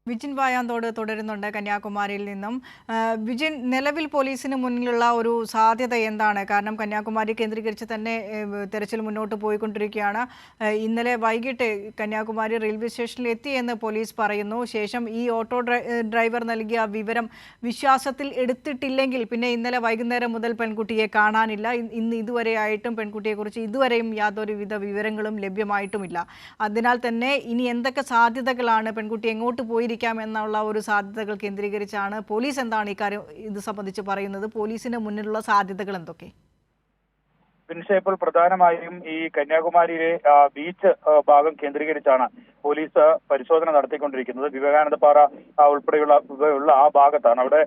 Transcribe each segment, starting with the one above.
വിജിൻ വായാന്തോട് തുടരുന്നുണ്ട് കന്യാകുമാരിയിൽ നിന്നും. വിജിൻ, നിലവിൽ പോലീസിന് മുന്നിലുള്ള ഒരു സാധ്യത എന്താണ്? കാരണം കന്യാകുമാരി കേന്ദ്രീകരിച്ച് തന്നെ തെരച്ചിൽ മുന്നോട്ട് പോയിക്കൊണ്ടിരിക്കുകയാണ്. ഇന്നലെ വൈകിട്ട് കന്യാകുമാരി റെയിൽവേ സ്റ്റേഷനിൽ എത്തിയെന്ന് പോലീസ് പറയുന്നു. ശേഷം ഈ ഓട്ടോ ഡ്രൈവർ നൽകിയ വിവരം വിശ്വാസത്തിൽ എടുത്തിട്ടില്ലെങ്കിൽ പിന്നെ ഇന്നലെ വൈകുന്നേരം മുതൽ പെൺകുട്ടിയെ കാണാനില്ല. ഇന്ന് ഇതുവരെയായിട്ടും പെൺകുട്ടിയെക്കുറിച്ച് ഇതുവരെയും യാതൊരുവിധ വിവരങ്ങളും ലഭ്യമായിട്ടുമില്ല. അതിനാൽ തന്നെ ഇനി എന്തൊക്കെ സാധ്യതകളാണ്, പെൺകുട്ടി എങ്ങോട്ട് പോയിരിക്കും എന്നുള്ള ഒരു സാധ്യതകൾ കേന്ദ്രീകരിച്ചാണ് പോലീസ് എന്താണ് ഇക്കാര്യം ഇത് സംബന്ധിച്ച് പറയുന്നത്? പോലീസിന് മുന്നിലുള്ള സാധ്യതകൾ എന്തൊക്കെ? ഇപ്പോൾ പ്രധാനമായും ഈ കന്യാകുമാരിയിലെ ബീച്ച് ഭാഗം കേന്ദ്രീകരിച്ചാണ് പോലീസ് പരിശോധന നടത്തിക്കൊണ്ടിരിക്കുന്നത്. വിവേകാനന്ദ പാറ ഉൾപ്പെടെയുള്ള ആ ഭാഗത്താണ്. അവിടെ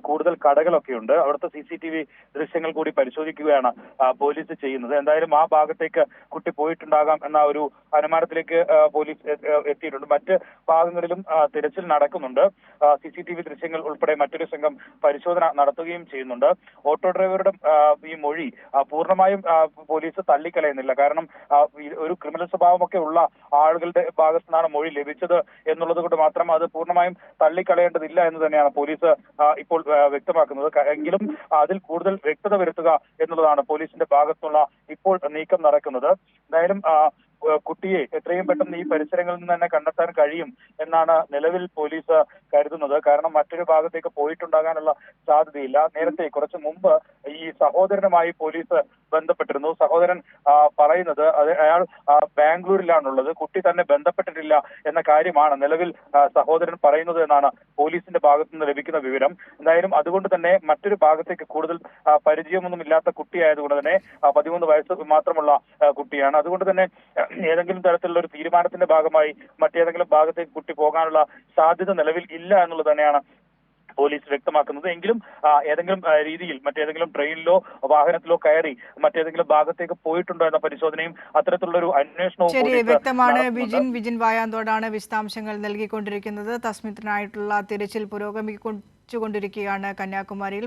കൂടുതൽ കടകളൊക്കെ ഉണ്ട്. അവിടുത്തെ CCTV ദൃശ്യങ്ങൾ കൂടി പരിശോധിക്കുകയാണ് പോലീസ് ചെയ്യുന്നത്. എന്തായാലും ആ ഭാഗത്തേക്ക് കുട്ടി പോയിട്ടുണ്ടാകാം എന്ന ഒരു അനുമാനത്തിലേക്ക് പോലീസ് എത്തിയിട്ടുണ്ട്. മറ്റ് ഭാഗങ്ങളിലും തിരച്ചിൽ നടക്കുന്നുണ്ട്. CCTV ദൃശ്യങ്ങൾ ഉൾപ്പെടെ മറ്റൊരു സംഘം പരിശോധന നടത്തുകയും ചെയ്യുന്നുണ്ട്. ഓട്ടോ ഡ്രൈവറുടെ ഈ മൊഴി പൂർണ്ണമായും പോലീസ് തള്ളിക്കളയുന്നില്ല. കാരണം ഒരു ക്രിമിനൽ സ്വഭാവമൊക്കെ ഉള്ള ആളുകളുടെ ഭാഗത്തു നിന്നാണ് മൊഴി ലഭിച്ചത് എന്നുള്ളത് കൊണ്ട് മാത്രം അത് പൂർണ്ണമായും തള്ളിക്കളയേണ്ടതില്ല എന്ന് തന്നെയാണ് പോലീസ് ഇപ്പോൾ വ്യക്തമാക്കുന്നത്. എങ്കിലും അതിൽ കൂടുതൽ വ്യക്തത വരുത്തുക എന്നുള്ളതാണ് പോലീസിന്റെ ഭാഗത്തുള്ള ഇപ്പോൾ നീക്കം നടക്കുന്നത്. എന്തായാലും കുട്ടിയെ എത്രയും പെട്ടെന്ന് ഈ പരിസരങ്ങളിൽ നിന്ന് തന്നെ കണ്ടെത്താൻ കഴിയും എന്നാണ് നിലവിൽ പോലീസ് കരുതുന്നത്. കാരണം മറ്റൊരു ഭാഗത്തേക്ക് പോയിട്ടുണ്ടാകാനുള്ള സാധ്യതയില്ല. നേരത്തെ കുറച്ചു മുമ്പ് ഈ സഹോദരനുമായി പോലീസ് ബന്ധപ്പെട്ടിരുന്നു. സഹോദരൻ പറയുന്നത് അയാൾ ബാംഗ്ലൂരിലാണുള്ളത്, കുട്ടി തന്നെ ബന്ധപ്പെട്ടിട്ടില്ല എന്ന കാര്യമാണ് നിലവിൽ സഹോദരൻ പറയുന്നത് എന്നാണ് പോലീസിന്റെ ഭാഗത്തു നിന്ന് ലഭിക്കുന്ന വിവരം. എന്തായാലും അതുകൊണ്ട് തന്നെ മറ്റൊരു ഭാഗത്തേക്ക് കൂടുതൽ പരിചയമൊന്നും ഇല്ലാത്ത കുട്ടിയായതുകൊണ്ട് തന്നെ 13 വയസ്സ് മാത്രമുള്ള കുട്ടിയാണ്. അതുകൊണ്ട് തന്നെ ഏതെങ്കിലും തരത്തിലുള്ള ഒരു തീരുമാനത്തിന്റെ ഭാഗമായി മറ്റേതെങ്കിലും ഭാഗത്തേക്ക് കുട്ടി പോകാനുള്ള സാധ്യത നിലവിൽ ഇല്ല എന്നുള്ളത് തന്നെയാണ് പോലീസ് വ്യക്തമാക്കുന്നത്. എങ്കിലും ഏതെങ്കിലും രീതിയിൽ മറ്റേതെങ്കിലും ട്രെയിനിലോ വാഹനത്തിലോ കയറി മറ്റേതെങ്കിലും ഭാഗത്തേക്ക് പോയിട്ടുണ്ടോ എന്ന പരിശോധനയും അത്തരത്തിലുള്ള ഒരു അന്വേഷണവും വ്യക്തമാണ്. വിജിൻ വായാന്തോടാണ് വിശദാംശങ്ങൾ നൽകിക്കൊണ്ടിരിക്കുന്നത്. തസ്മിത്തിനായിട്ടുള്ള തിരച്ചിൽ പുരോഗമിച്ചുകൊണ്ടിരിക്കുകയാണ് കന്യാകുമാരിയിൽ.